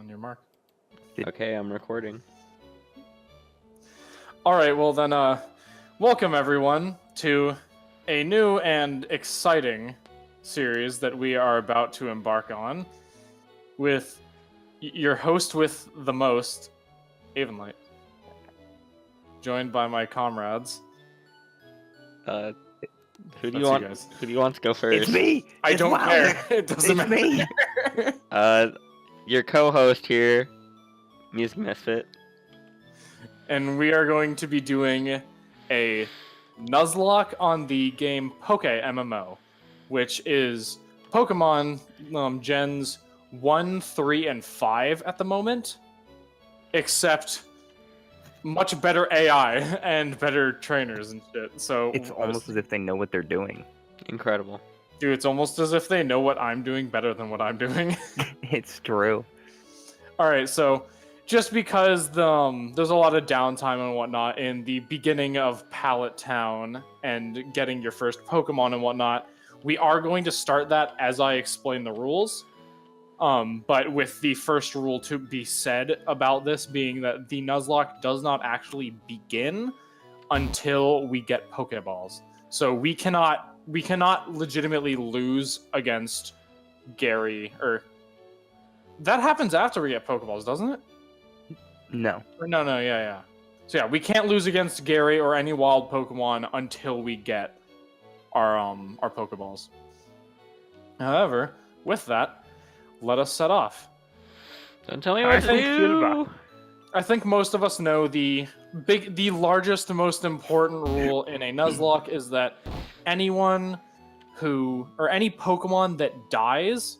On your mark. Okay, I'm recording. All right, well then, welcome everyone to a new and exciting series that we are about to embark on with your host with the most, Avonlight, joined by my comrades. Who do you want? Who do you want to go first? It's me. I don't care. It doesn't It's matter. me. Your co-host here, Music Misfit. And we are going to be doing a Nuzlocke on the game PokéMMO, which is Pokemon Gens 1, 3, and 5 at the moment, except much better AI and better trainers and shit. So It's almost as if they know what they're doing. Incredible. Dude, it's almost as if they know what I'm doing better than what I'm doing. It's true. Alright, so just because there's a lot of downtime and whatnot in the beginning of Pallet Town and getting your first Pokemon and whatnot, we are going to start that as I explain the rules. But with the first rule to be said about this being that the Nuzlocke does not actually begin until we get Pokeballs. So we cannot legitimately lose against Gary, or that happens after we get Pokeballs, doesn't it? No. No, yeah. So yeah, we can't lose against Gary or any wild Pokemon until we get our Pokeballs. However, with that, let us set off. Don't tell me what to do. I think most of us know the largest, most important rule in a Nuzlocke is that any Pokemon that dies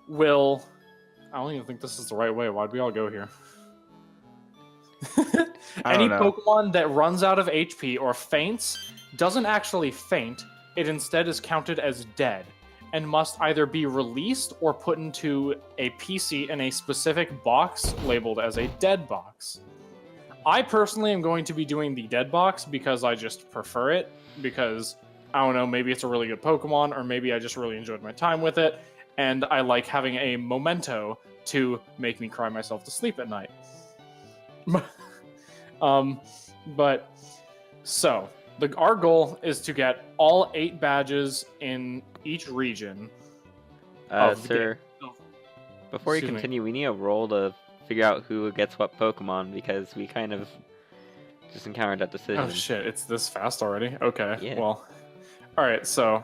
will... I don't even think this is the right way. Why'd we all go here? Any Pokemon that runs out of HP or faints doesn't actually faint. It instead is counted as dead and must either be released or put into a PC in a specific box labeled as a dead box. I personally am going to be doing the dead box because I just prefer it, because, I don't know, maybe it's a really good Pokemon, or maybe I just really enjoyed my time with it, and I like having a memento to make me cry myself to sleep at night. Our goal is to get all 8 badges in each region. Sir, before you continue, we need a roll to figure out who gets what Pokemon, because we kind of just encountered that decision. Oh shit, it's this fast already? Okay, yeah. Well, alright, so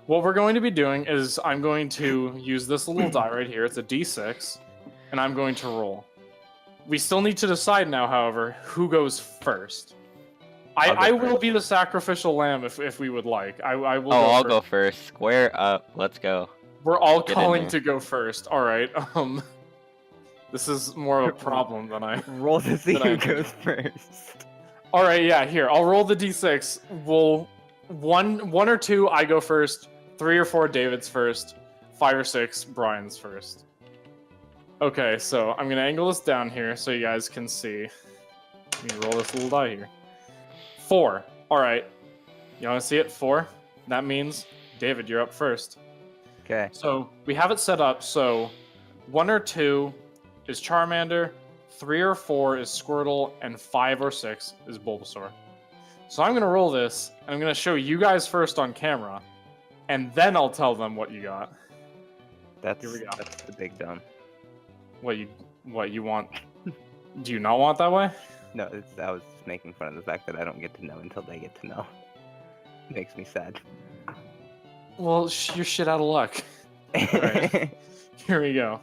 what we're going to be doing is I'm going to use this little die right here. It's a D6, and I'm going to roll. We still need to decide now, however, who goes first. I will be the sacrificial lamb if we would like. I will. I'll go first. Square up. Let's go. We're all calling to go first. All right. This is more of a problem than I roll to see who goes first. All right. Yeah. Here, I'll roll the d6. We'll one or two. I go first. 3 or 4. David's first. 5 or 6. Brian's first. Okay. So I'm gonna angle this down here so you guys can see. Let me roll this little die here. 4. Alright. You want to see it? 4? That means, David, you're up first. Okay. So, we have it set up so 1 or 2 is Charmander, 3 or 4 is Squirtle, and 5 or 6 is Bulbasaur. So I'm going to roll this, and I'm going to show you guys first on camera, and then I'll tell them what you got. Here we go. That's the big dumb. What you want? Do you not want that way? No, I was just making fun of the fact that I don't get to know until they get to know. It makes me sad. Well, you're shit out of luck. Alright, here we go.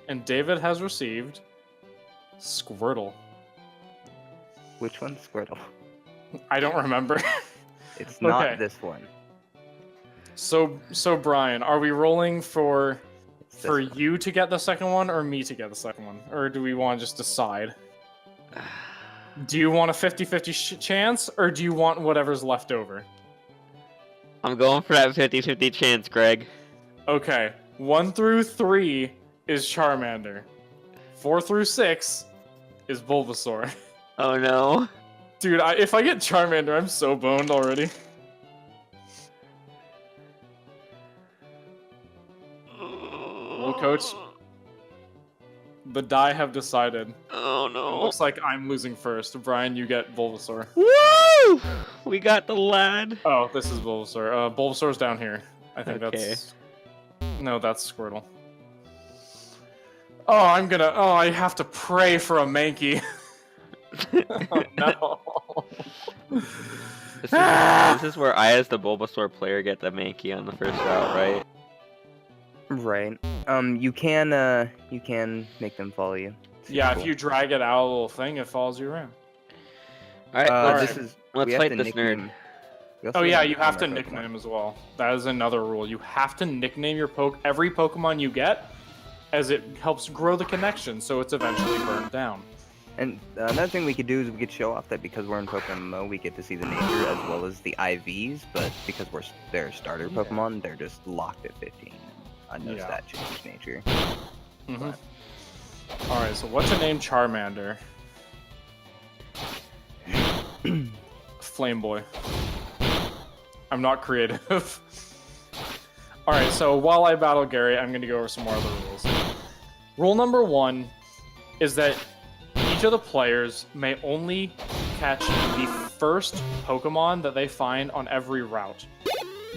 And David has received Squirtle. Which one's Squirtle? I don't remember. It's not this one. So Brian, are we rolling for one. You to get the second one, or me to get the second one? Or do we want to just decide? Do you want a 50-50 chance, or do you want whatever's left over? I'm going for that 50-50 chance, Greg. Okay, 1 through 3 is Charmander. 4 through 6 is Bulbasaur. Oh no. Dude, if I get Charmander, I'm so boned already. Well, Coach, the die have decided. Oh It no. looks like I'm losing first. Brian, you get Bulbasaur. Woo! We got the lad. Oh, this is Bulbasaur. Bulbasaur's down here. I think Okay. that's... No, that's Squirtle. Oh, I have to pray for a Mankey. Oh, no. This is where I, as the Bulbasaur player, get the Mankey on the first route, right? Right. You can make them follow you. It's Yeah, cool. if you drag it out of the little thing, it follows you around. All right, this is. let's we have fight to this nerd. nickname- we also Oh yeah, gotta you have to our Pokemon. nickname as well. That is another rule. You have to nickname your every Pokemon you get, as it helps grow the connection, so it's eventually burned down. And another thing we could do is we could show off that because we're in PokéMMO, we get to see the nature as well as the IVs, but because we're their starter Yeah. Pokemon, they're just locked at 15. No Yeah. stat change nature. Mm-hmm. All right, so what's a name Charmander? Flame Boy. I'm not creative. All right, so while I battle Gary, I'm going to go over some more other rules. Rule number 1 is that each of the players may only catch the first Pokemon that they find on every route.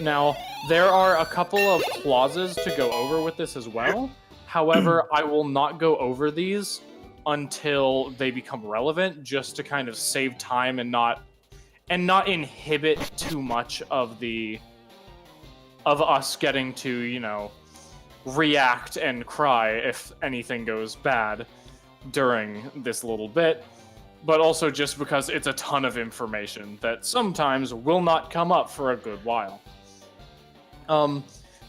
Now, there are a couple of clauses to go over with this as well. However, I will not go over these until they become relevant, just to kind of save time and not inhibit too much of us getting to, you know, react and cry if anything goes bad during this little bit, but also just because it's a ton of information that sometimes will not come up for a good while.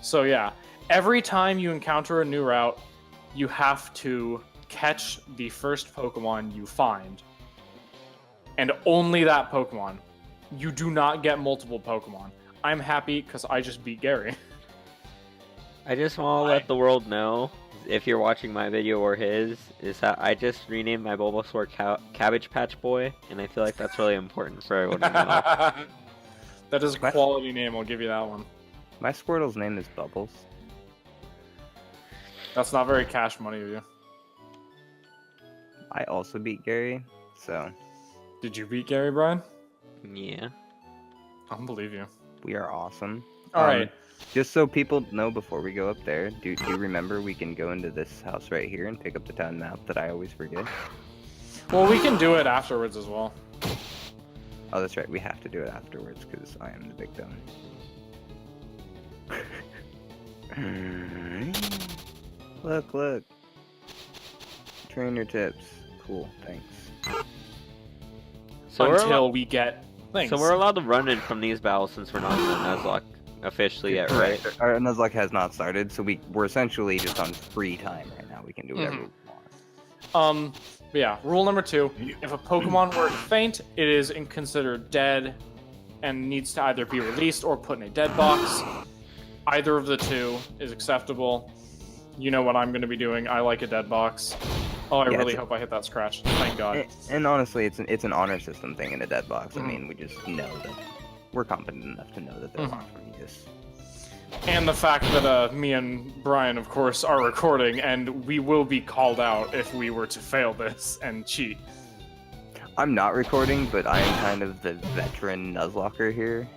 So yeah, every time you encounter a new route, you have to catch the first Pokemon you find. And only that Pokemon. You do not get multiple Pokemon. I'm happy because I just beat Gary. I just want to let the world know, if you're watching my video or his, is that I just renamed my Bulbasaur Cabbage Patch Boy, and I feel like that's really important for everyone to know. That is a quality name, I'll give you that one. My Squirtle's name is Bubbles. That's not very cash money of you. I also beat Gary, so Did you beat Gary, Brian? Yeah. I don't believe you. we are awesome. Alright. Just so people know before we go up there, do you remember we can go into this house right here and pick up the town map that I always forget? Well, we can do it afterwards as well. Oh, that's right. We have to do it afterwards because I am the big dumb. Look. Trainer tips. Cool, thanks. So Until we get things. So we're allowed to run in from these battles since we're not in the Nuzlocke officially yet, right? Our Nuzlocke has not started, so we're essentially just on free time right now. We can do whatever we want. But yeah, rule number 2. If a Pokemon were to faint, it is considered dead and needs to either be released or put in a dead box. Either of the two is acceptable. You know what I'm going to be doing. I like a dead box. Oh, I really hope I hit that scratch. Thank God. And honestly, it's an honor system thing in a dead box. I mean, we just know that we're competent enough to know that they're locked from use. And the fact that me and Brian, of course, are recording, and we will be called out if we were to fail this and cheat. I'm not recording, but I am kind of the veteran Nuzlocker here.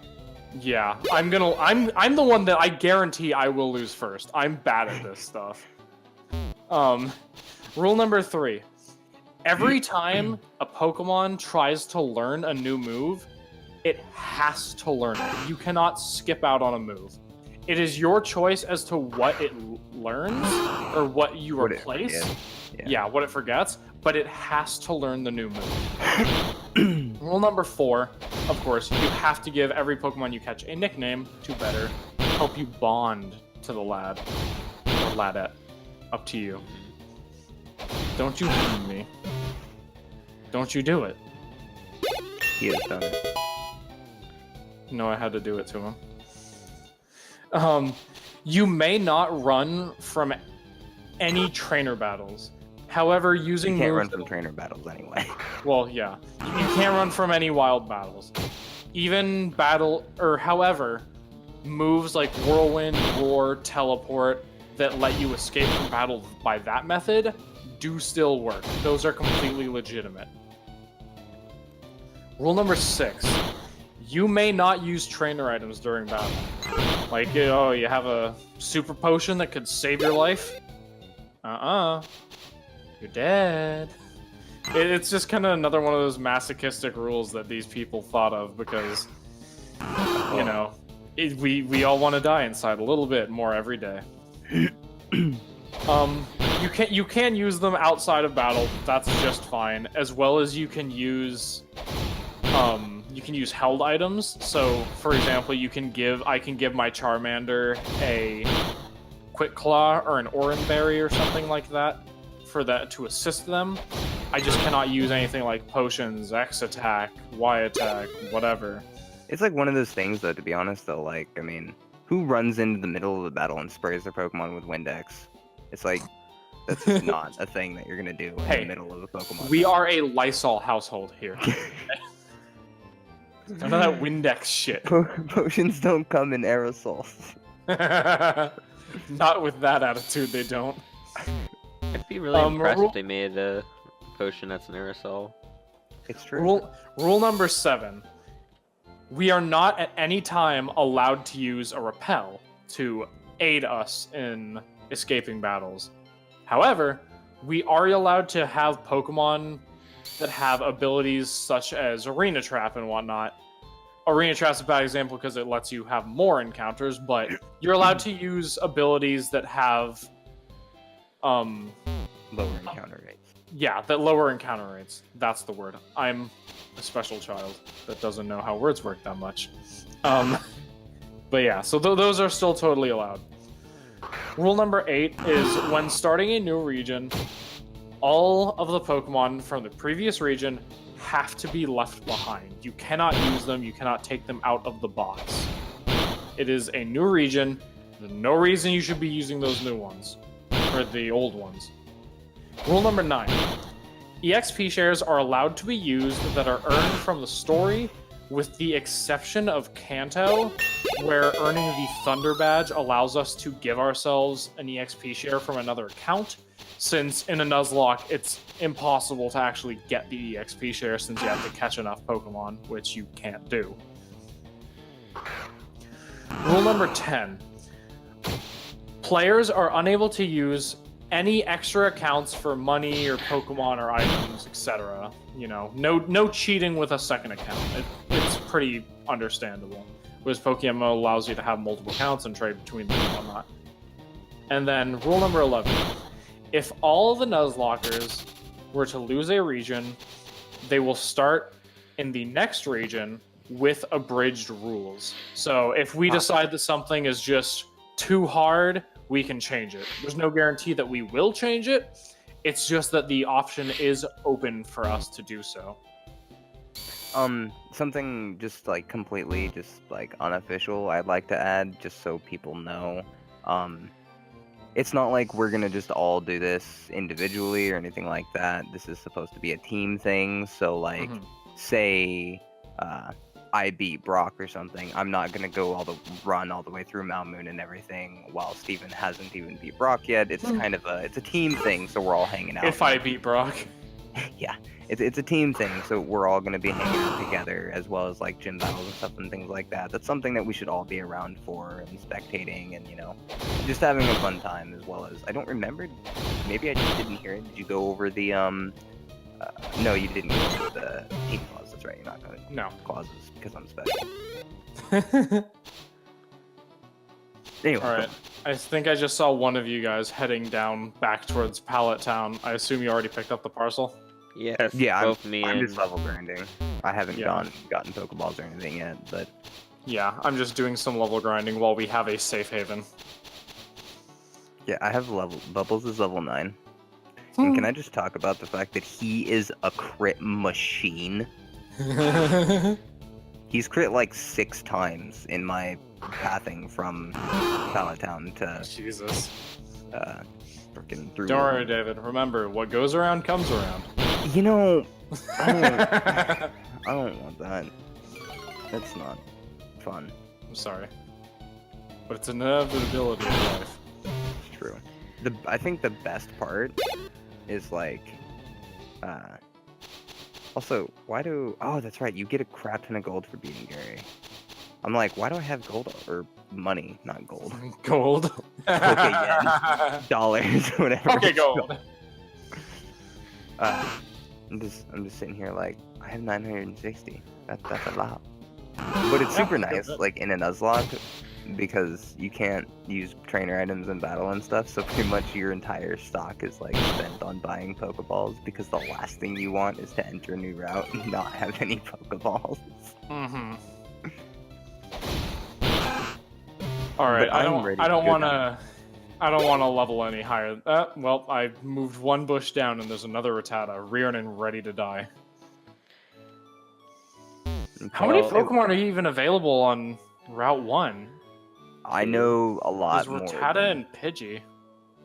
Yeah, I'm the one that I guarantee I will lose first. I'm bad at this stuff. Rule number 3. Every time a Pokemon tries to learn a new move, it has to learn it. You cannot skip out on a move. It is your choice as to what it learns or what you replace. Yeah, what it forgets, but it has to learn the new move. Rule number 4, of course, you have to give every Pokemon you catch a nickname to better help you bond to the lad or ladette. Up to you. Don't you hate me. Don't you do it. He has done it. No, I had to do it to him. You may not run from any trainer battles. However, using You can't moves... run from trainer battles anyway. Well, yeah. You can't run from any wild battles. However, moves like Whirlwind, Roar, Teleport, that let you escape from battle by that method do still work. Those are completely legitimate. Rule number 6. You may not use trainer items during battle. Like, oh, you have a super potion that could save your life? You're dead. It's just kind of another one of those masochistic rules that these people thought of because, you know, we all want to die inside a little bit more every day. You can use them outside of battle. That's just fine. As well as you can use held items. So, for example, I can give my Charmander a Quick Claw or an Oran Berry or something like that for that to assist them. I just cannot use anything like potions, X attack, Y attack, whatever. It's like one of those things, though, to be honest, though, like, I mean, who runs into the middle of the battle and sprays their Pokemon with Windex? It's like, that's just not a thing that you're gonna do in the middle of a Pokemon We battle. are a Lysol household here. None of that Windex shit. Potions don't come in aerosols. Not with that attitude, they don't. I'd be really impressed rule- if they made a potion that's an aerosol. It's true. Rule number 7. We are not at any time allowed to use a repel to aid us in escaping battles. However, we are allowed to have Pokemon that have abilities such as Arena Trap and whatnot. Arena Trap's a bad example because it lets you have more encounters, but you're allowed to use abilities that have Lower encounter rates. yeah, that lower encounter rates. That's the word. I'm a special child that doesn't know how words work that much. But yeah, so those are still totally allowed. Rule number 8 is when starting a new region, all of the Pokemon from the previous region have to be left behind. You cannot use them, you cannot take them out of the box. It is a new region, there's no reason you should be using those new ones, or the old ones. Rule number 9. EXP shares are allowed to be used that are earned from the story, with the exception of Kanto, where earning the Thunder Badge allows us to give ourselves an EXP share from another account, since in a Nuzlocke, it's impossible to actually get the EXP share since you have to catch enough Pokemon, which you can't do. Rule number 10. Players are unable to use any extra accounts for money or Pokemon or items, etc. You know, no cheating with a second account. It's pretty understandable. Whereas PokéMMO allows you to have multiple accounts and trade between them and whatnot. And then rule number 11. If all the Nuzlockers were to lose a region, they will start in the next region with abridged rules. So if we decide that something is just too hard, we can change it. There's no guarantee that we will change it. It's just that the option is open for us to do so. Something just like completely just like unofficial I'd like to add, just so people know. It's not like we're gonna just all do this individually or anything like that. This is supposed to be a team thing, so like, say, I beat Brock or something, I'm not gonna go run all the way through Mount Moon and everything while Steven hasn't even beat Brock yet. It's kind of it's a team thing, so we're all hanging out. If I beat Brock. Yeah, it's a team thing, so we're all gonna be hanging out together, as well as like gym battles and stuff and things like that. That's something that we should all be around for and spectating and, you know, just having a fun time, as well as, I don't remember, maybe I just didn't hear it. Did you go over the no, you didn't go over the team clause. That's right, you're not going No. clauses because I'm special. Anyway. Alright. I think I just saw one of you guys heading down back towards Pallet Town. I assume you already picked up the parcel? Yes, Yeah, both me I'm and... just level grinding. I haven't gotten Pokeballs or anything yet, but Yeah, I'm just doing some level grinding while we have a safe haven. yeah, I have Bubbles is level 9. And can I just talk about the fact that he is a crit machine? He's crit like 6 times in my pathing from Pallet Town to Jesus. freaking through. Don't worry, David. Remember, what goes around comes around. You know, I don't want that. That's not fun. I'm sorry. But it's an inevitability of life. It's true. true. I think the best part is like, also, oh, that's right, you get a crap ton of gold for beating Gary. I'm like, why do I have gold or money, not gold? Gold. Okay, yen, dollars, whatever. Okay, it's gold. called. I'm just sitting here like, I have 960. That's a lot. But it's super nice, like in a Nuzlocke, because you can't use trainer items in battle and stuff, so pretty much your entire stock is like spent on buying Pokeballs, because the last thing you want is to enter a new route and not have any Pokeballs. Mm-hmm. All right, But I I'm ready don't to go want to level any higher. Well, I moved one bush down, and there's another Rattata rearing and ready to die. How many Well- Pokemon are even available on Route 1? I know a lot There's more. Rattata than- and Pidgey.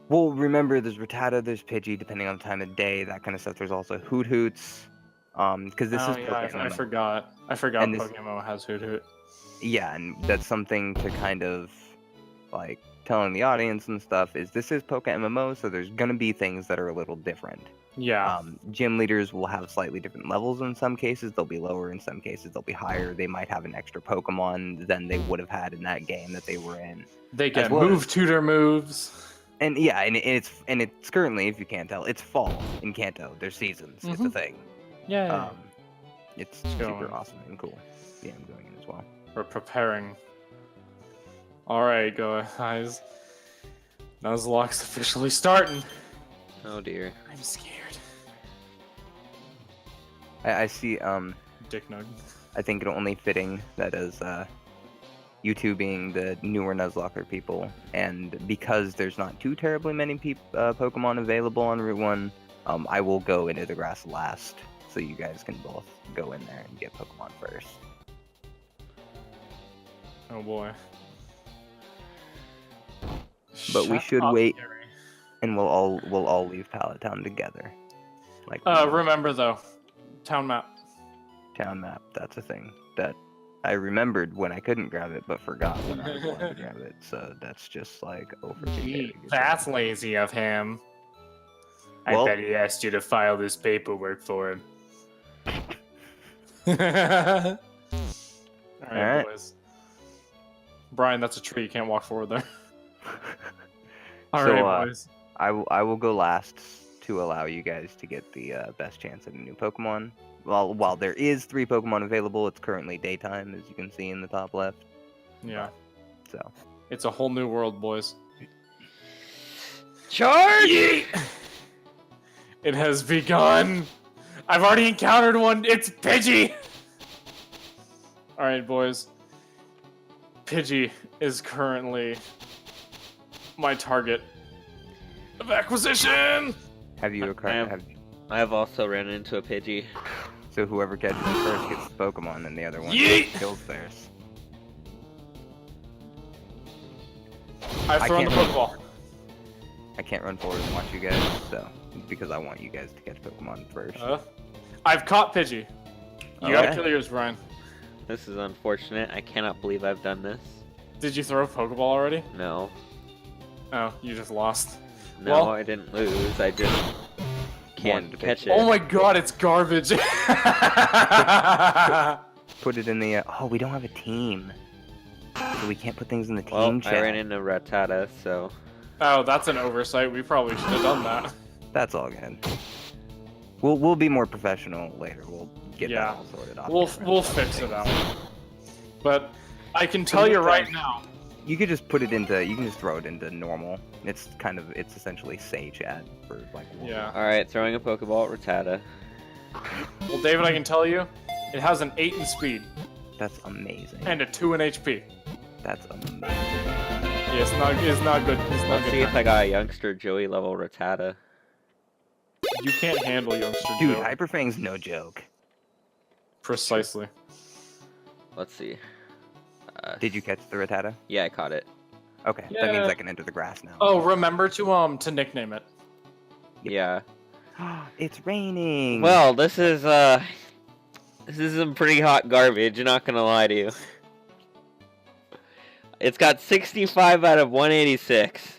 Well, remember, there's Rattata, there's Pidgey, depending on the time of day, that kind of stuff. There's also Hoot Hoots, because this is yeah, I PokéMMO. forgot. I forgot And this- PokéMMO has Hoot Hoot. Yeah, and that's something to kind of like telling the audience and stuff is this is PokéMMO, so there's gonna be things that are a little different. Yeah. Gym leaders will have slightly different levels in some cases. They'll be lower in some cases. They'll be higher. They might have an extra Pokemon than they would have had in that game that they were in. They get well move tutor moves. And yeah, and it's currently, if you can't tell, it's fall in Kanto. There's seasons. It's a thing. Yeah. It's going. super awesome and cool. Yeah, I'm going in as well. We're preparing. Alright, guys. Nuzlocke's officially starting. Oh dear. I'm scared. I see. Dick Nug. I think it only fitting that as you two being the newer Nuzlocker people, and because there's not too terribly many Pokemon available on Route 1, I will go into the grass last, so you guys can both go in there and get Pokemon first. Oh boy. But we Shut should up, wait. Gary. And we'll all leave Pallet Town together. Like Remember though, town map. town map. That's a thing that I remembered when I couldn't grab it, but forgot when I was wanting to grab it. So that's just like over. That's lazy of him. Well- I bet he asked you to file this paperwork for him. Alright, Alright. boys. Brian, that's a tree. You can't walk forward there. So, Alright, boys. I will go last to allow you guys to get the best chance at a new Pokemon. While there is 3 Pokemon available, it's currently daytime, as you can see in the top left. Yeah. So It's a whole new world, boys. Charge! It has begun! I've already encountered one! It's Pidgey! Alright, boys. Pidgey is currently my target of acquisition! have you I have also ran into a Pidgey. so whoever catches it first gets the Pokemon, and the other one Yeet! kills theirs. I've thrown the can't- Pokeball. I can't run forward and watch you guys, so because I want you guys to catch Pokemon first. I've caught Pidgey. You gotta Okay. kill yours, Brian. This is unfortunate. I cannot believe I've done this. Did you throw a Pokeball already? No. Oh, you just lost. No, Well- I didn't lose. I just Wanted can't to catch pick- it. Oh my god, it's garbage! Put it in the. Oh, we don't have a team, so we can't put things in the team Well, chat. I ran into Rattata, so Oh, that's an oversight. We probably should have done that. That's all good. We'll be more professional later. We'll get Yeah. that all sorted off. We'll fix it out. But I can tell you right now. You could just put it into. You can just throw it into normal. It's essentially say chat for like. Yeah. alright, throwing a Pokeball at Rattata. Well, David, I can tell you, it has an 8 in speed That's amazing. and a 2 in HP. That's amazing. Yeah, it's not good. It's not Let's good. see if time. I got a youngster Joey level Rattata. You can't handle youngster Dude, Joe. Hyper Fang's no joke. Precisely. Let's see. Did you catch the Rattata? Yeah, I caught it. Okay, that means Yeah. I can enter the grass now. Oh, remember to nickname it. Yeah. It's raining. Well, this is some pretty hot garbage, not gonna lie to you. It's got 65 out of 186.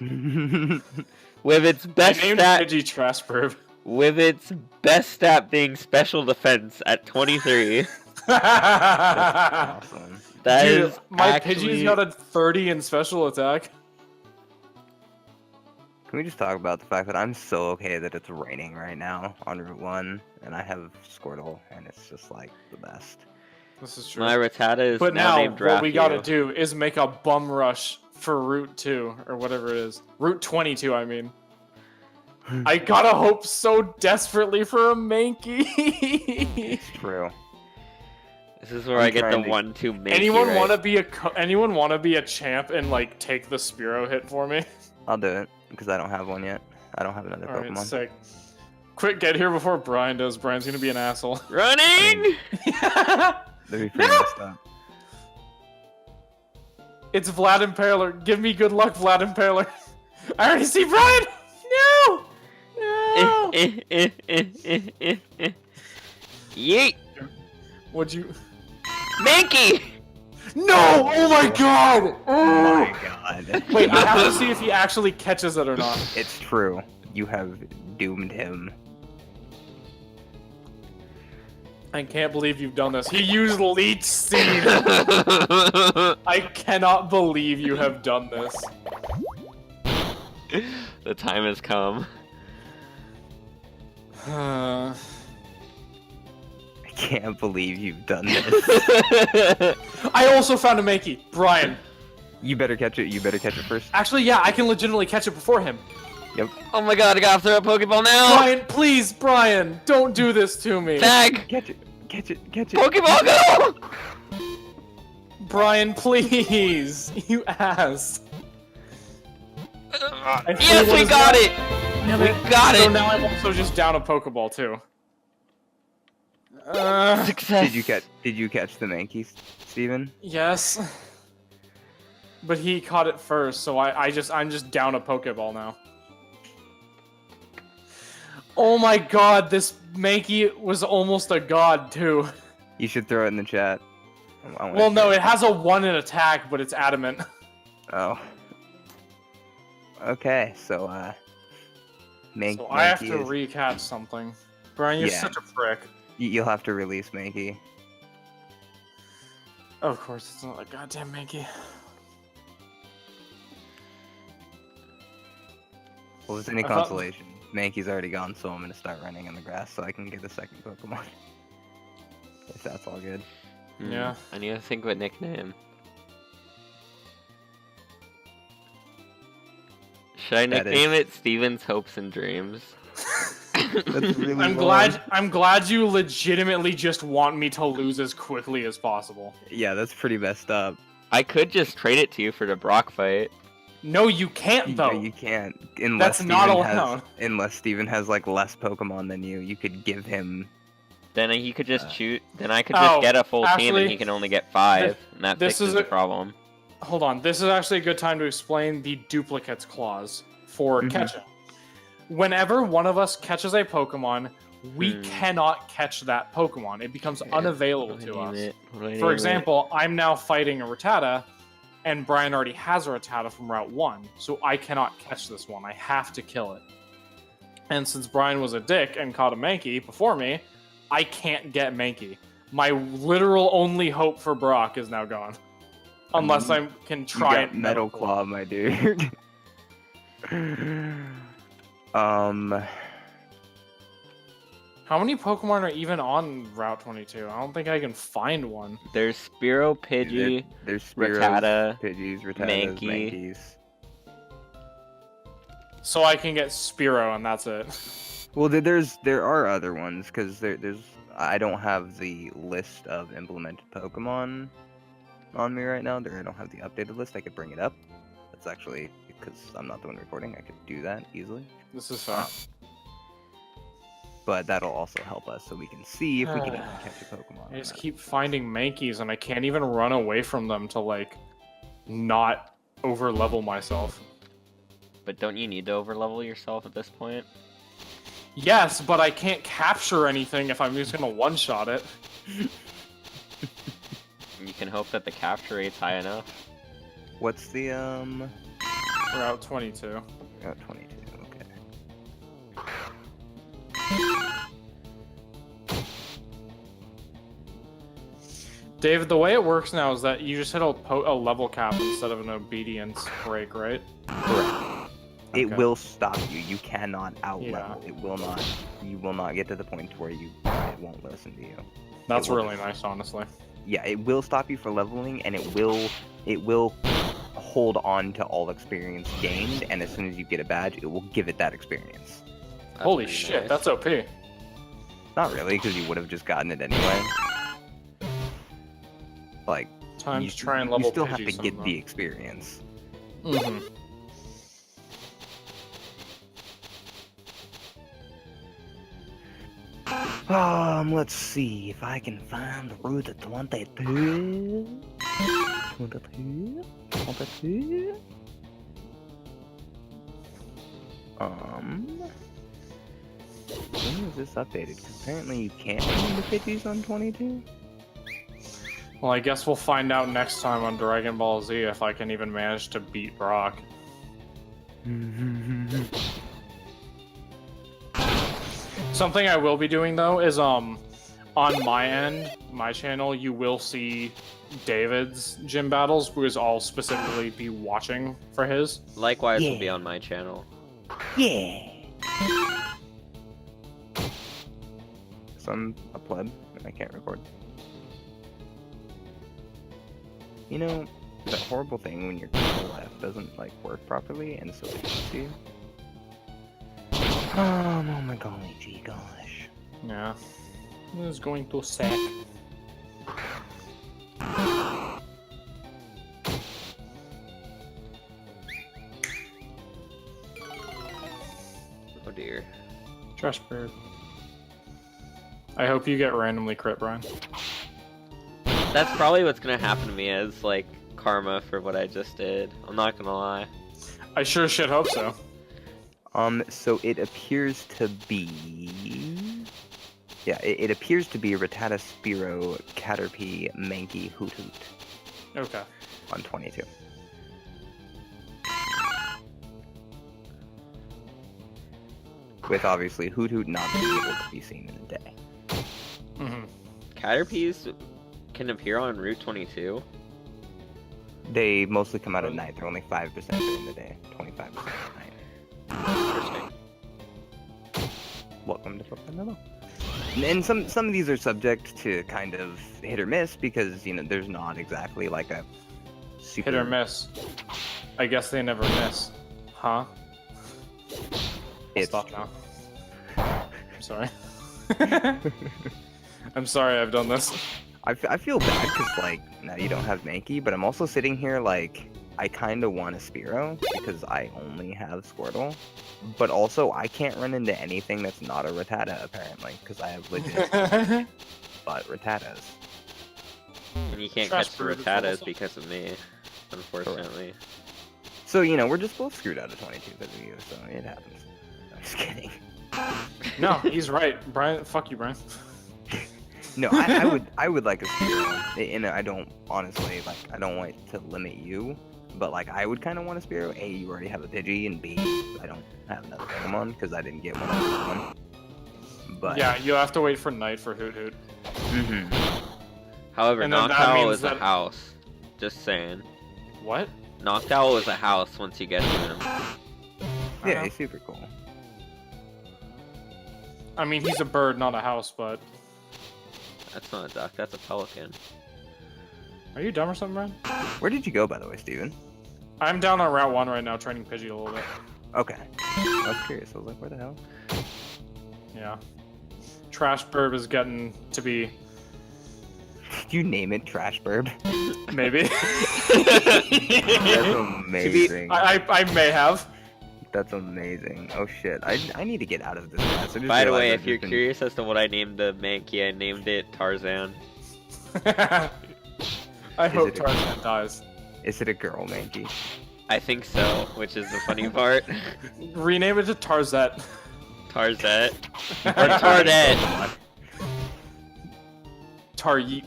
With its best I named stat, Pidgey Trashburb. with its best stat being special defense at 23. Awesome. That Dude, is my actually... Pidgey's got a 30 in special attack. Can we just talk about the fact that I'm so okay that it's raining right now on Route 1, and I have Squirtle, and it's just like the best. This is true. My Rattata is But now now, named what we gotta Drafty. do is make a bum rush for Route 2, or whatever it is. Route 22, I mean. I gotta hope so desperately for a Mankey. It's true. This is where I'm I get the trying to- 1-2 Mankey, Anyone right? want to be a champ and like take the Spearow hit for me? I'll do it, because I don't have one yet. I don't have another Alright, Pokemon. sick. Quick, get here before Brian does. Brian's gonna be an asshole. Running! That'd be pretty messed up. It's Vlad Impaler. Give me good luck, Vlad Impaler. I already see Brian! No! No! Yeet! Would you... Mankey! No! Oh my god! Oh my god. Wait, I have to see if he actually catches it or not. It's true. You have doomed him. I can't believe you've done this. He used Leech Seed! I cannot believe you have done this. The time has come. I can't believe you've done this. I also found a Mankey. Brian. You better catch it. You better catch it first. Actually, yeah, I can legitimately catch it before him. Yep. Oh my god, I gotta throw a Pokeball now! Brian, please, Brian, don't do this to me. Tag! Catch it. Catch it. Catch it. Pokeball go! Brian, please. You ass. Yes, we got it! We got So it! now I'm also just down a Pokeball, too. Success! Did you catch the Mankey, Steven? Yes. But he caught it first, so I'm just down a Pokeball now. Oh my god, this Mankey was almost a god, too. You should throw it in the chat. I wanna Well, see no, it has a 1 in attack, but it's adamant. Oh. Okay, so Mankey. So I have to is- recatch something. Brian, you're Yeah. such a prick. You'll have to release Mankey. Of course, it's not a goddamn Mankey. Well, if it's any I thought- consolation, Mankey's already gone, so I'm gonna start running in the grass so I can get a second Pokemon. If that's all good. Yeah. I need to think of a nickname. Should I That nickname it Steven's Hopes and Dreams? That's really I'm glad you legitimately just want me to lose as quickly as possible. Yeah, that's pretty messed up. I could just trade it to you for the Brock fight. No, you can't though. You can't unless That's not Steven allowed. Unless Steven has like less Pokemon than you. You could give him. Then he could just shoot. Then I could just Oh, get a full team actually, and he can only get 5, and that this fixes is the a- problem. Hold on, this is actually a good time to explain the duplicates clause for Mhm. catching. Whenever one of us catches a Pokemon, we Hmm. cannot catch that Pokemon. It becomes unavailable to us. For For example, I'm now fighting a Rattata, and Brian already has a Rattata from Route 1, so I cannot catch this one. I have to kill it. And since Brian was a dick and caught a Mankey before me, I can't get Mankey. My literal only hope for Brock is now gone. Unless I can You try got and Metal Claw, my dude. How many Pokemon are even on Route 22? I don't think I can find one. There's Spearow, Pidgey, There's Spearows, Rattata, Pidgeys, Rattatas, Mankey. Mankeys. So I can get Spearow and that's it. Well, there are other ones because there's I don't have the list of implemented Pokemon on me right now. I don't have the updated list. I could bring it up. That's actually because I'm not the one recording. I could do that easily. This is fun. But that'll also help us so we can see if we can even catch a Pokemon. I on just that. keep finding Mankeys and I can't even run away from them to like not over level myself. but don't you need to overlevel yourself at this point? Yes, but I can't capture anything if I'm just gonna one-shot it. You can hope that the capture rate's high enough. What's the Route 22. Route 22? Okay. David, the way it works now is that you just hit a level cap instead of an obedience break, right? Correct. It Okay. will stop you. You cannot out Yeah. level. It will not. You will not get to the point where it won't listen to you. That's It will really just- nice, honestly. Yeah, it will stop you for leveling, and it will hold on to all experience gained. And as soon as you get a badge, it will give it that experience. That's Holy pretty shit, nice. that's OP. Not really, because you would have just gotten it anyway. Like Time you, to try and level you still have Pidgey to some get of the them. experience. Mm-hmm. Let's see if I can find Route 22. 22? 22? When was this updated? 'Cause apparently you can't find the Pidgeys on 22. Well, I guess we'll find out next time on Dragon Ball Z if I can even manage to beat Brock. Something I will be doing though is on my end, my channel, you will see David's gym battles because I'll specifically be watching for his. Likewise will be Yeah. on my channel. Yeah. So I'm a pleb and I can't record. You know, that horrible thing when your control F doesn't like work properly and so it hits you. Oh my golly gee gosh. Yeah. Is going to sack. Oh dear. Trash bird. I hope you get randomly crit, Brian. That's probably what's gonna happen to me as like karma for what I just did. I'm not gonna lie. I sure should hope so. So it appears to be... Yeah, it appears to be Rattata, Spearow, Caterpie, Mankey, Hoot Hoot Okay. on 22. With obviously Hoot Hoot not being able to be seen in the day. Mm-hmm. Caterpies can appear on Route 22. They mostly come out at night. They're only 5% during the day, 25% at night. Interesting. Welcome to PokéMMO. And some of these are subject to kind of hit or miss because, you know, there's not exactly like a super... Hit or miss. I guess they never miss. Huh? It's Stop now. I'm sorry. I'm sorry I've done this. I feel bad because, like, now you don't have Mankey, but I'm also sitting here like, I kind of want a Spearow because I only have Squirtle. But also, I can't run into anything that's not a Rattata, apparently, because I have legit but Rattatas. And you can't Trash catch the bird is Rattatas also- because of me, unfortunately. So, you know, we're just both screwed out of 22 because of you, so it happens. I'm just kidding. No, he's right. Brian, fuck you, Brian. No, I would like a Spearow, and I don't, honestly, like, I don't want to limit you, but, like, I would kind of want a Spearow. A, you already have a Pidgey, and B, I don't have another Pokemon, because I didn't get one on this one. But, Yeah, you have to wait for night for Hoot Hoot. However, And then that Noctowl means is a that- house. Just saying. What? Noctowl is a house once you get to him. Yeah, he's super cool. I mean, he's a bird, not a house, but... That's not a duck, that's a pelican. Are you dumb or something, Brian? Where did you go, by the way, Steven? I'm down on Route 1 right now, training Pidgey a little bit. Okay. I was curious. I was like, where the hell? Yeah. Trash Burb is getting to be... Did you name it Trash Burb? Maybe. That's amazing. I may have. That's amazing. Oh shit. I need to get out of this mess. I just By the realized way, I've if you're just been- curious as to what I named the Mankey, I named it Tarzan. I hope it a- Tarzan dies. Is it a girl, Mankey? I think so, which is the funny part. Rename it to Tarzette. Tarzette. Or Tardette. Taryeet.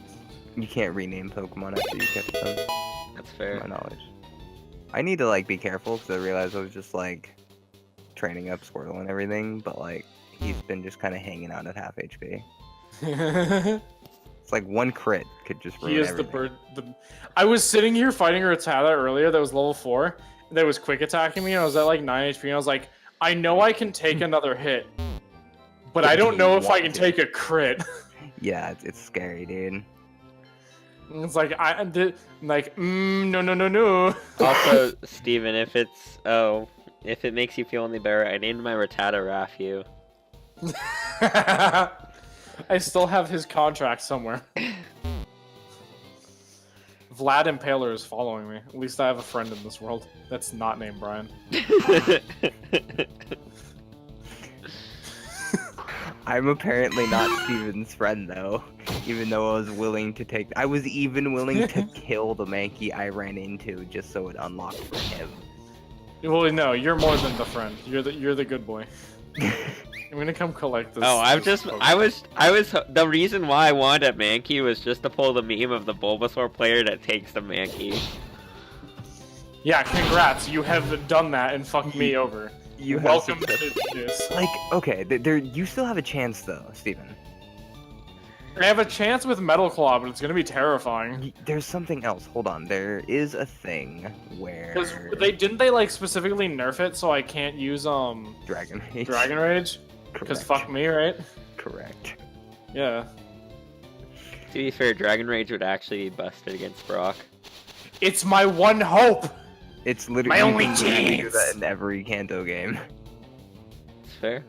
You can't rename Pokemon after you catch them, That's to fair. my knowledge. I need to like be careful because I realized I was just like training up Squirtle and everything, but like he's been just kind of hanging out at half HP. It's like one crit could just ruin He is everything. the bird. I was sitting here fighting a Rattata earlier that was level 4, that was quick attacking me, and I was at like 9 HP, and I was like, I know I can take another hit, but I don't know if I can take a crit. Yeah, it's scary, dude. It's like no. Also, Steven, if it makes you feel any better, I named my Rattata Rafu. I still have his contract somewhere. Vlad Impaler is following me. At least I have a friend in this world that's not named Brian. I'm apparently not Steven's friend though, even though I was willing to take. I was even willing to kill the Mankey I ran into just so it unlocked for him. Well, no, you're more than the friend. You're the good boy. I'm gonna come collect this. Oh, I was. The reason why I wanted a Mankey was just to pull the meme of the Bulbasaur player that takes the Mankey. Yeah, congrats. You have done that and fucked me over. You have Welcome to success- this. Like, okay, there. You still have a chance though, Steven. I have a chance with Metal Claw, but it's gonna be terrifying. There's something else. Hold on. There is a thing where Because they like specifically nerf it so I can't use Dragon Rage. Dragon Rage. Because fuck me, right? Correct. Yeah. To be fair, Dragon Rage would actually be busted against Brock. It's my one hope. It's literally My only you can literally do chance! that in every Kanto game. It's fair.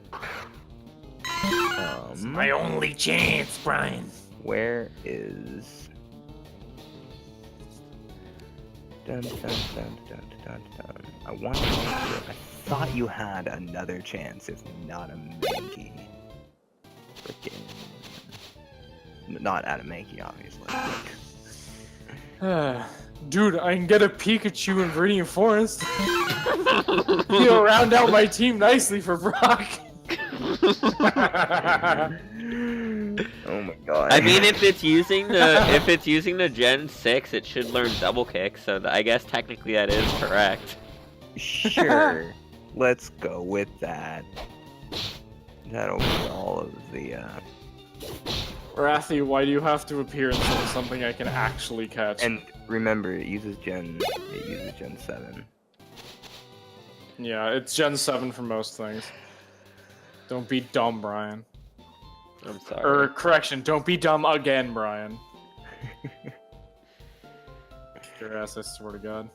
My only chance, Brian. Where is? Dun, dun, dun, dun, dun, dun. I want to. I thought you had another chance, if not a Mankey. Frickin'. Not at a Mankey, obviously. Dude, I can get a Pikachu in Viridian Forest. He'll round out my team nicely for Brock. Oh my god. I mean, if it's using the Gen 6, it should learn Double Kick. So I guess technically that is correct. Sure. Let's go with that. That'll be all of the. Rathy, why do you have to appear instead of something I can actually catch? And remember, it uses Gen 7. Yeah, it's Gen 7 for most things. Don't be dumb, Brian. I'm sorry. Or, correction, don't be dumb again, Brian. Your ass, I swear to God.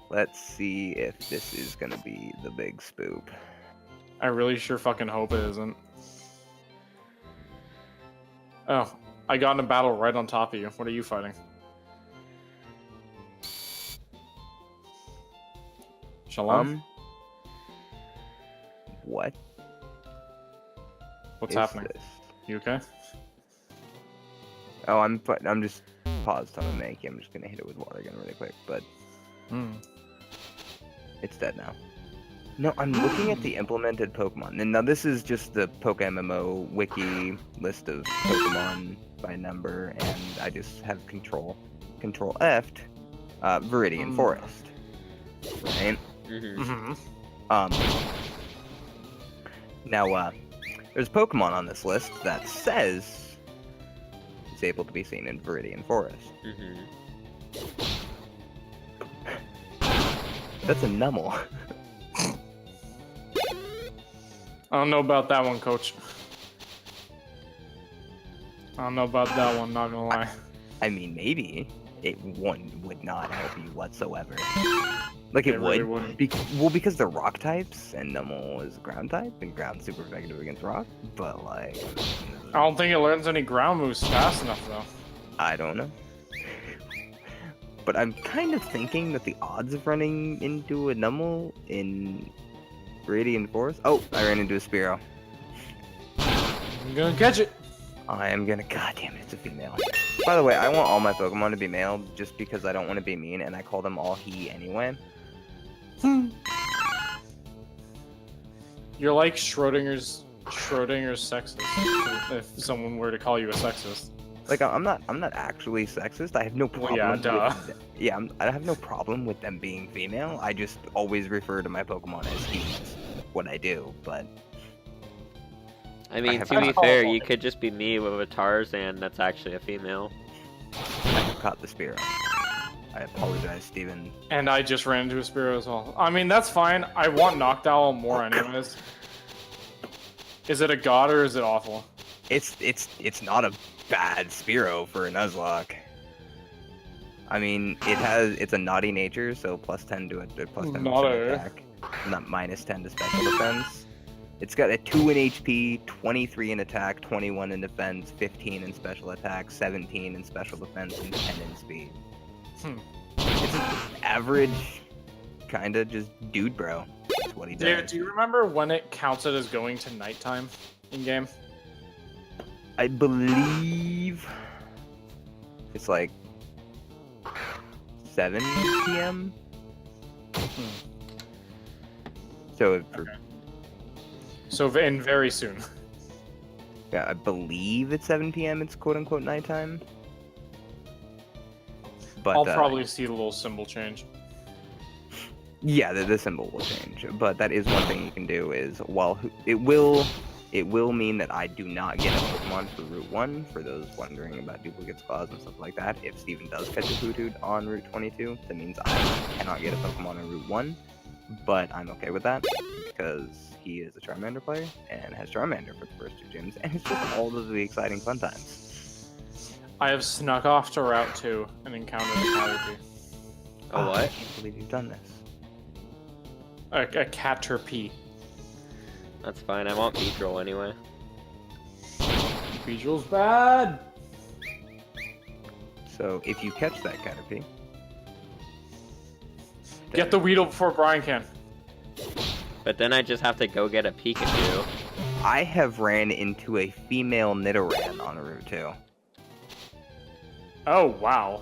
Let's see if this is gonna be the big spoop. I really sure fucking hope it isn't. Oh, I got in a battle right on top of you. What are you fighting? Shalom? What? What's is happening? this? You okay? Oh, I'm just paused on a Mankey. I'm just gonna hit it with water gun really quick, but it's dead now. No, I'm looking at the implemented Pokemon. And now this is just the PokéMMO wiki list of Pokemon by number, and I just have Control F, Viridian Forest, right? Mm-hmm. Now, there's Pokemon on this list that says it's able to be seen in Viridian Forest. Mm-hmm. That's a Numel. I don't know about that one, Coach. I don't know about that one, not gonna lie. I mean, maybe it would not help you whatsoever. Like it really would. wouldn't. Because they're rock types, and Numel is ground type, and ground's super effective against rock. But like, I don't think it learns any ground moves fast enough, though. I don't know. But I'm kind of thinking that the odds of running into a Numel in Radiant Forest. Oh, I ran into a Spearow. I'm gonna catch it. I am gonna. God damn it, it's a female. By the way, I want all my Pokemon to be male just because I don't want to be mean, and I call them all he anyway. You're like Schrodinger's sexist. If someone were to call you a sexist. Like I'm not actually sexist. I have no Well, problem. yeah, duh. I have no problem with them being female. I just always refer to my Pokemon as he. What I do, but I mean, have to be not- fair, you could just be me with a Tarzan that's actually a female. I have caught the Spearow. I apologize, Steven. And I just ran into a Spearow as well. I mean, that's fine. I want Noctowl more anyways. Is it a god or is it awful? It's not a bad Spearow for a Nuzlocke. I mean, it's a naughty nature, so +10 to it, +10% Naughty. attack, not -10 to special defense. It's got a 2 in HP, 23 in attack, 21 in defense, 15 in special attack, 17 in special defense, and 10 in speed. It's an average, kinda just dude bro. That's what he does. David, do you remember when it counted as going to nighttime in game? I believe it's like 7 p.m. So So in very soon. yeah, I believe it's 7 p.m. It's quote unquote nighttime. But I'll probably see the little symbol change. yeah, the symbol will change. But that is one thing you can do is while it will mean that I do not get a Pokemon for Route 1, for those wondering about duplicates, claws, and stuff like that. If Steven does catch a Hoothoot on Route 22, that means I cannot get a Pokemon on Route 1, but I'm okay with that, because he is a Charmander player, and has Charmander for the first 2 gyms, and it's just all of the exciting fun times. I have snuck off to Route 2 and encountered a Caterpie. A what? I can't believe you've done this. A Caterpie. That's fine. I want Beedrill anyway. Beedrill's bad! So, if you catch that Caterpie... Get the Weedle before Brian can. But then I just have to go get a Pikachu. I have ran into a female Nidoran on Route 2. Oh, wow.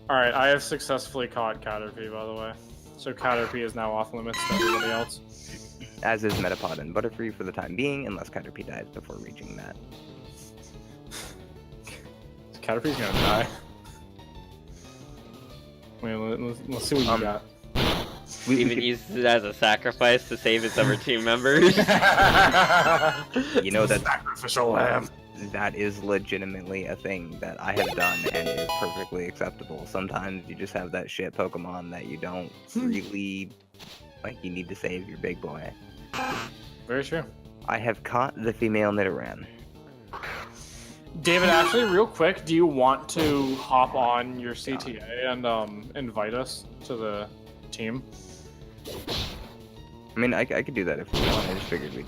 Alright, I have successfully caught Caterpie, by the way. So Caterpie is now off limits to everybody else. As is Metapod and Butterfree for the time being, unless Caterpie dies before reaching that. Caterpie's gonna die. Wait, let's see what you got. We Even could- uses it as a sacrifice to save its other team members. you know that Sacrificial lamb. that is legitimately a thing that I have done and is perfectly acceptable. Sometimes you just have that shit Pokemon that you don't really like. You need to save your big boy. Very true. I have caught the female Nidoran. David, actually, real quick, do you want to hop on your CTA and invite us to the team? I mean, I could do that if we want. I just figured we'd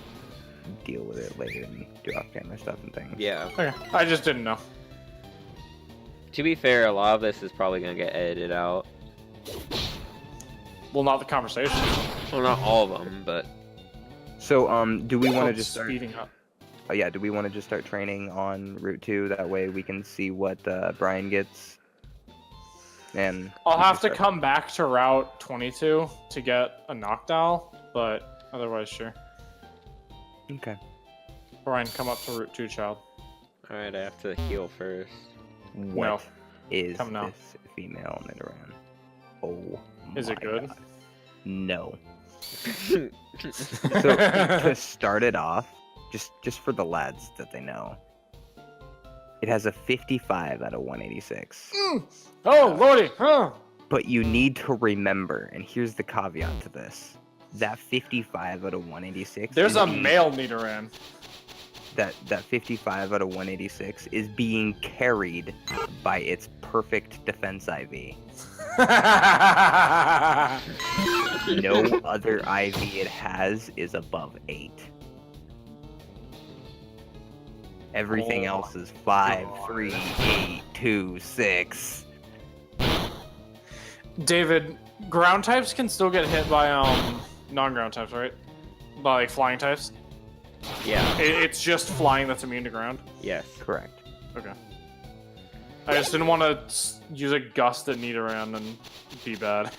deal with it later and do off-camera stuff and things. Yeah. Okay, I just didn't know. To be fair, a lot of this is probably gonna get edited out. Well, not the conversation. Well, not all of them, but So, do we want to Oh, just start? speeding up. Oh yeah, do we want to just start training on Route 2? That way we can see what Brian gets. And I'll we have can to start- come back to Route 22 to get a Noctowl, but otherwise, sure. Okay. Brian, come up to Route 2, child. alright, I have to heal first. What is Come now. this female Nidoran? Oh. Is it my good? God. No. So to start it off, just for the lads that they know, it has a 55 out of 186. Oh, lordy! Huh. But you need to remember, and here's the caveat to this: that 55 out of 186. There's is a being- male Nidoran. That 55 out of 186 is being carried by its perfect defense IV. No other IV it has is above 8. Everything Oh else is 5, God. 3, 8, 2, 6. David, ground types can still get hit by non-ground types, right? By like flying types. Yeah, It's just flying that's immune to ground. yes. Correct. Okay. I just didn't want to use a gust at Nidoran and be bad.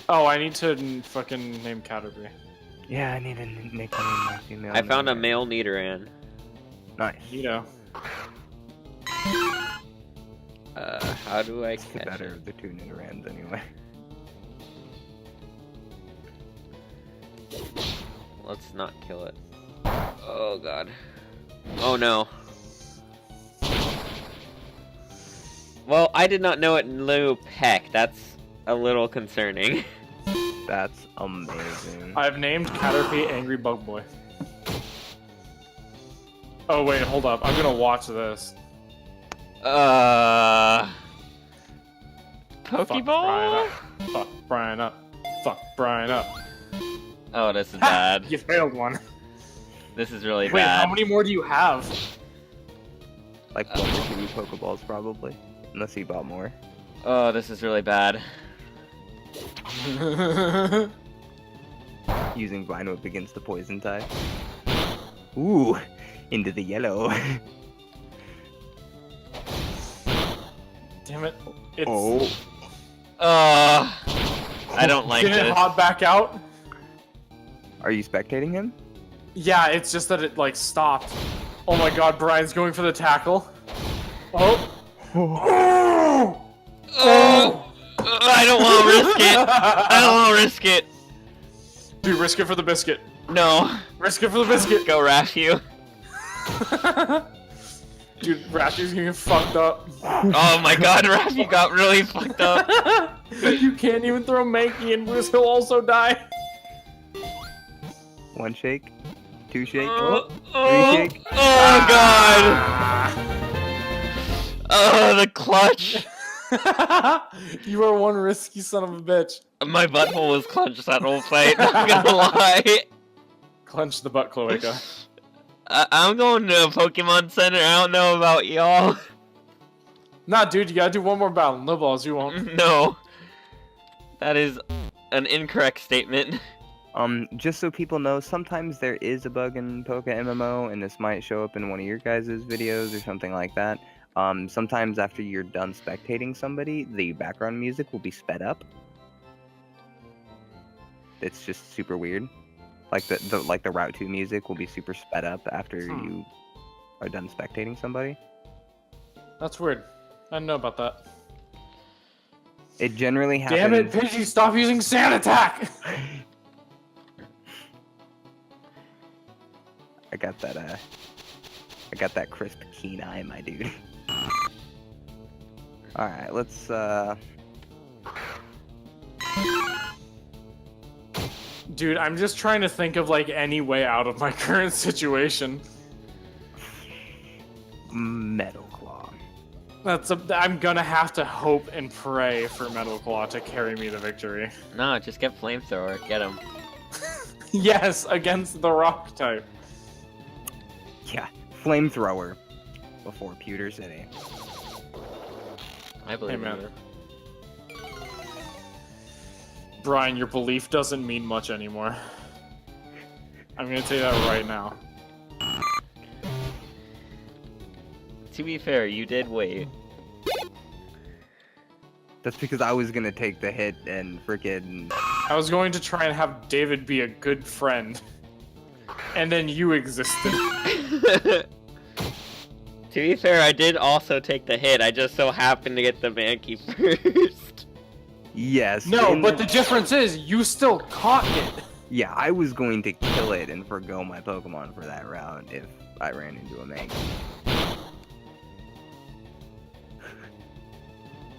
Oh, I need to fucking name Caterpie. Yeah, I need a nickname my female. I found a Nidoran. male Nidoran. Nice. You know. How do I It's the catch better it? of the two Nidorans anyway. Let's not kill it. Oh god. Oh no. Well, I did not know it knew peck. That's a little concerning. That's amazing. I've named Caterpie Angry Bug Boy. Oh wait, hold up. I'm gonna watch this. Pokeball? Fuck Brian up. Fuck Brian up. Oh, this is bad. You failed one. This is really Wait, bad. how many more do you have? Like 1 or 2 Pokeballs probably. Unless he bought more. Oh, this is really bad. Using Vine Whip against the poison type. Ooh, into the yellow. Damn it. It's... Oh. I don't like Did it this. hop back out? Are you spectating him? Yeah, it's just that it, like, stopped. Oh my god, Brian's going for the tackle. Oh. Oh! Oh! I don't want to risk it. I don't want to risk it. Dude, risk it for the biscuit. No. Risk it for the biscuit. Go Raffu. Dude, Ratchet's getting fucked up. Oh my god, Raffu got really fucked up. You can't even throw Mankey and Bruce, he'll also die. 1 shake, 2 shake, Oh, 3 shake. oh god. Oh, the clutch. You are one risky son of a bitch. My butthole was clenched that whole fight, not gonna lie. Clench the butt, Cloaca. I'm going to a Pokemon Center, I don't know about y'all. Nah, dude, you gotta do one more battle. No balls, you won't. No. That is an incorrect statement. Just so people know, sometimes there is a bug in PokéMMO, and this might show up in one of your guys' videos or something like that. Sometimes after you're done spectating somebody, the background music will be sped up. It's just super weird. Like the Route 2 music will be super sped up after you are done spectating somebody. That's weird. I didn't know about that. It generally happens. Damn it, Pidgey, stop using Sand Attack! I got that crisp keen eye, my dude. Alright, let's Dude, I'm just trying to think of, like, any way out of my current situation. Metal Claw. I'm gonna have to hope and pray for Metal Claw to carry me to victory. No, just get Flamethrower, get him. Yes, against the rock type. Yeah, Flamethrower before Pewter City. I believe Hey, man. you. Brian, your belief doesn't mean much anymore. I'm gonna tell you that right now. To be fair, you did wait. That's because I was gonna take the hit and frickin' I was going to try and have David be a good friend. And then you existed. To be fair, I did also take the hit. I just so happened to get the Mankey first. yes. No, in but the difference is, you still caught it. yeah, I was going to kill it and forgo my Pokemon for that round if I ran into a Mankey.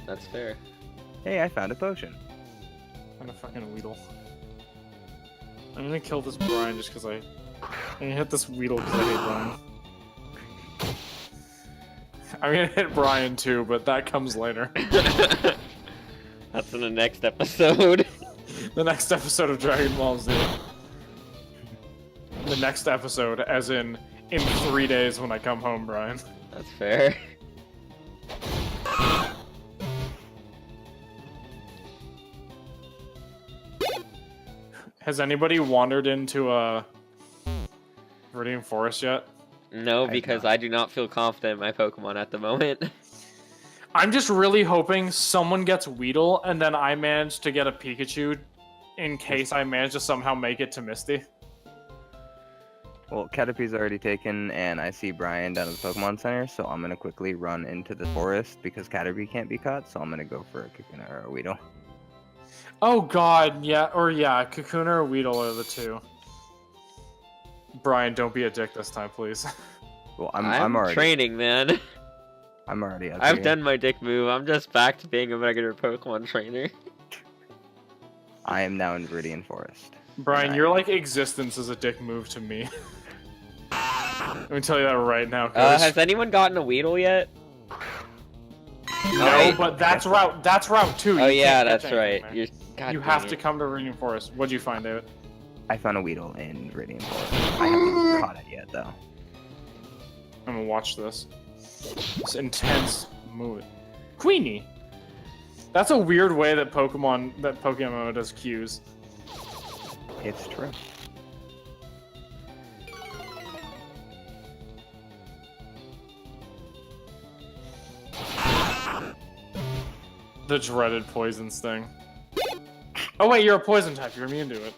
That's fair. Hey, I found a potion. I'm a fucking Weedle. I'm gonna kill this Brian just because I'm gonna hit this Weedle because I hate Brian. I'm gonna hit Brian too, but that comes later. That's in the next episode. The next episode of Dragon Ball Z. The next episode, as in 3 days when I come home, Brian. That's fair. Has anybody wandered into a Viridian Forest yet? No, I because not. I do not feel confident in my Pokemon at the moment. I'm just really hoping someone gets Weedle and then I manage to get a Pikachu in case I manage to somehow make it to Misty. Well, Caterpie's already taken, and I see Brian down at the Pokemon Center, so I'm gonna quickly run into the forest because Caterpie can't be caught, so I'm gonna go for a Kakuna or a Weedle. Oh god, yeah, Kakuna or Weedle are the two. Brian, don't be a dick this time, please. Well, I'm already training, man. I'm already up I've here. done my dick move. I'm just back to being a regular Pokemon trainer. I am now in Viridian Forest. Brian, Right. your like existence is a dick move to me. Let me tell you that right now. Has anyone gotten a Weedle yet? No, wait. but that's route 2. Oh You yeah, can't catch that's right. anything there. God You dang have it. to come to Viridian Forest. What'd you find, David? I found a Weedle in Viridian Forest. I haven't caught it yet, though. I'm gonna watch this. This intense mood. Queenie! That's a weird way that PokéMMO does cues. It's true. The dreaded poison sting. Oh wait, you're a poison type. You're immune to it.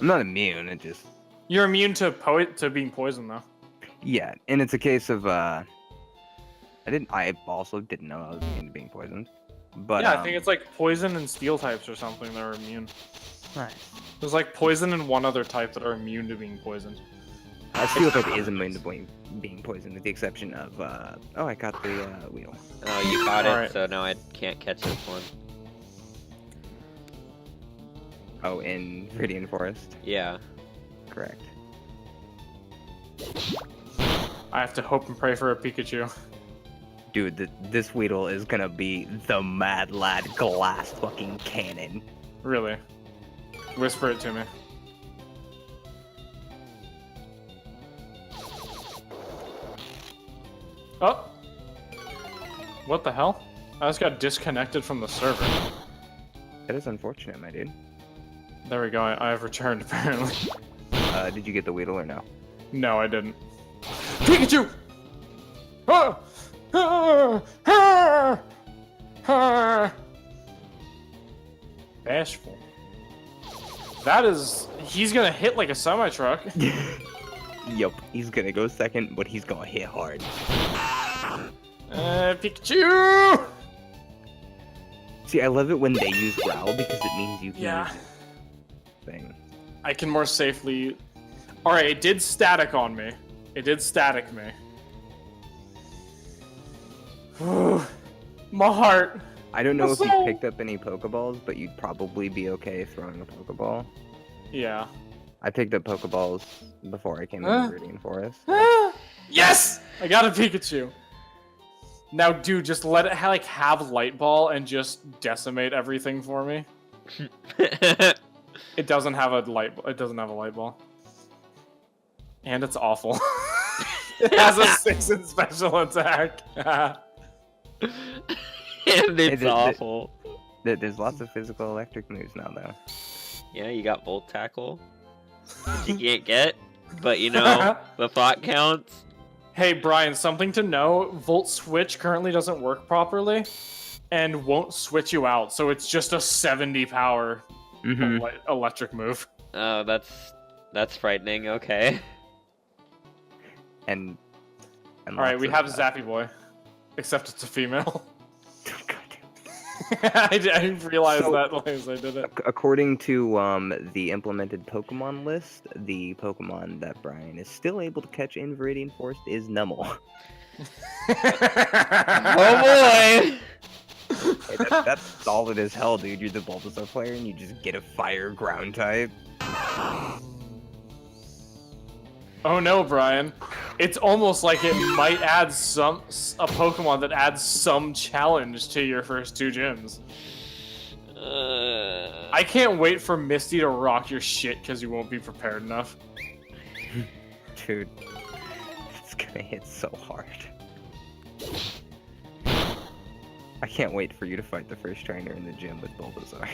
I'm not immune, it just... You're immune to being poisoned, though. Yeah, and it's a case of, I also didn't know I was immune to being poisoned. But, Yeah, I think it's like poison and steel types or something that are immune. Nice. There's like poison and one other type that are immune to being poisoned. Steel type is immune to being poisoned, with the exception of, oh, I got the, Weedle. Oh, you caught it, Alright. so now I can't catch this one. Oh, in Viridian Forest? Yeah. Correct. I have to hope and pray for a Pikachu. Dude, this Weedle is gonna be the Mad Lad glass fucking cannon. Really. Whisper it to me. Oh! What the hell? I just got disconnected from the server. That is unfortunate, my dude. There we go, I have returned apparently. Did you get the Weedle or no? No, I didn't. Pikachu! Ah! Ah! Ah! Ah! Bashful. That is... He's gonna hit like a semi-truck. Yup, he's gonna go second, but he's gonna hit hard. Pikachu! See, I love it when they use growl because it means you can Yeah. use thing. I can more safely... Alright, it did static on me. It did static me. My heart. I don't know My if you soul. picked up any Pokeballs, but you'd probably be okay throwing a Pokeball. Yeah. I picked up Pokeballs before I came Huh? into Viridian Forest. Yes! I got a Pikachu. Now, dude, just let it have Light Ball and just decimate everything for me. It doesn't have a light. It doesn't have a light ball, and it's awful. It has a 6 in special attack. And it's It- awful. There's lots of physical electric moves now, though. Yeah, you got Volt Tackle, which you can't get, but you know, the thought counts. Hey, Brian, something to know: Volt Switch currently doesn't work properly, and won't switch you out. So it's just a 70 power Mm-hmm. electric move. Oh, that's frightening. Okay. And All right, we lots have of, Zappy Boy, except it's a female. God. I didn't realize So- that as I did it. According to the implemented Pokemon list, the Pokemon that Brian is still able to catch in Viridian Forest is Numel. Oh boy. Hey, that's solid as hell, dude. You're the Bulbasaur player and you just get a fire ground type. Oh no, Brian. It's almost like it might add a Pokemon that adds some challenge to your first 2 gyms. I can't wait for Misty to rock your shit because you won't be prepared enough. Dude, it's gonna hit so hard. I can't wait for you to fight the first trainer in the gym with Bulbasaur.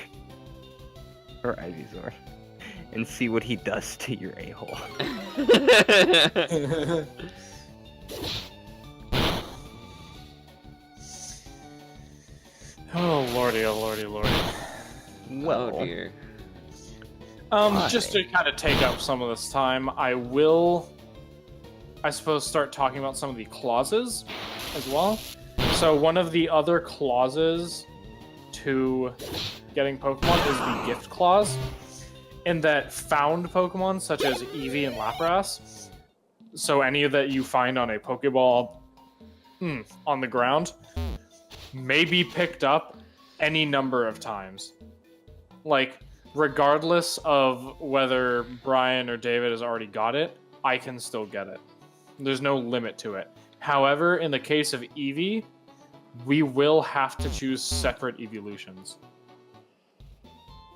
Or Ivysaur. And see what he does to your a-hole. Oh lordy, oh lordy, lordy. Well, Oh dear. Just to kind of take up some of this time, I will, I suppose, start talking about some of the clauses as well. So one of the other clauses to getting Pokemon is the gift clause, in that found Pokemon, such as Eevee and Lapras, so any that you find on a Pokeball on the ground, may be picked up any number of times. Like, regardless of whether Brian or David has already got it, I can still get it. There's no limit to it. However, in the case of Eevee, we will have to choose separate evolutions.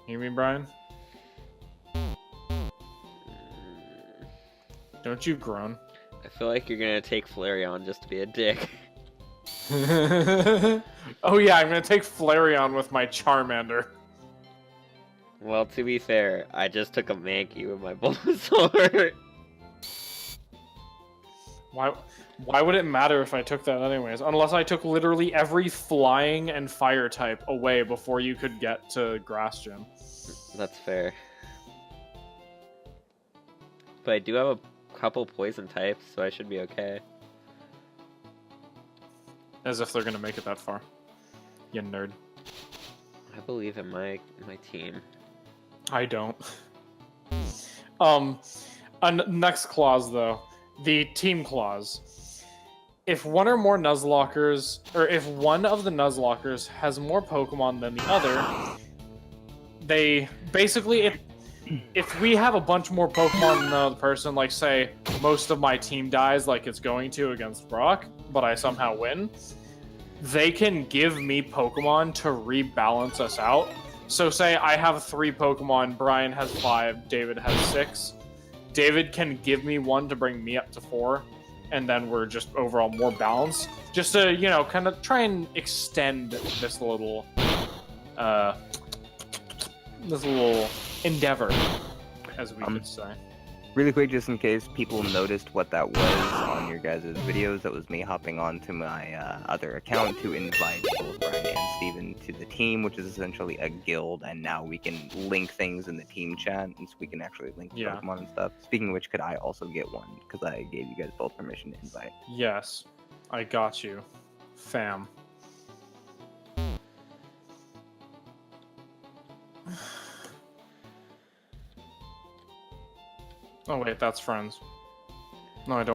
You mean, Brian? Don't you groan? I feel like you're gonna take Flareon just to be a dick. Oh yeah, I'm gonna take Flareon with my Charmander. Well, to be fair, I just took a Mankey with my Bulbasaur. Why would it matter if I took that anyways? Unless I took literally every flying and fire type away before you could get to Grass Gym. That's fair. But I do have a couple poison types, so I should be okay. As if they're gonna make it that far. You nerd. I believe in my team. I don't. Next clause though, the team clause. If one or more Nuzlockers, or if one of the Nuzlockers has more Pokemon than the other, they basically, if we have a bunch more Pokemon than the other person, like say most of my team dies like it's going to against Brock, but I somehow win, they can give me Pokemon to rebalance us out. So say I have 3 Pokemon, Brian has 5, David has 6. David can give me one to bring me up to 4, and then we're just overall more balanced. Just to, you know, kind of try and extend this little endeavor, as we could say. Really quick, just in case people noticed what that was on your guys' videos, that was me hopping onto my other account to invite both Brian and Steven to the team, which is essentially a guild, and now we can link things in the team chat, and so we can actually link Pokemon and stuff. Speaking of which, could I also get one? Because I gave you guys both permission to invite. Yes, I got you, fam. Oh wait, that's friends. No, I don't.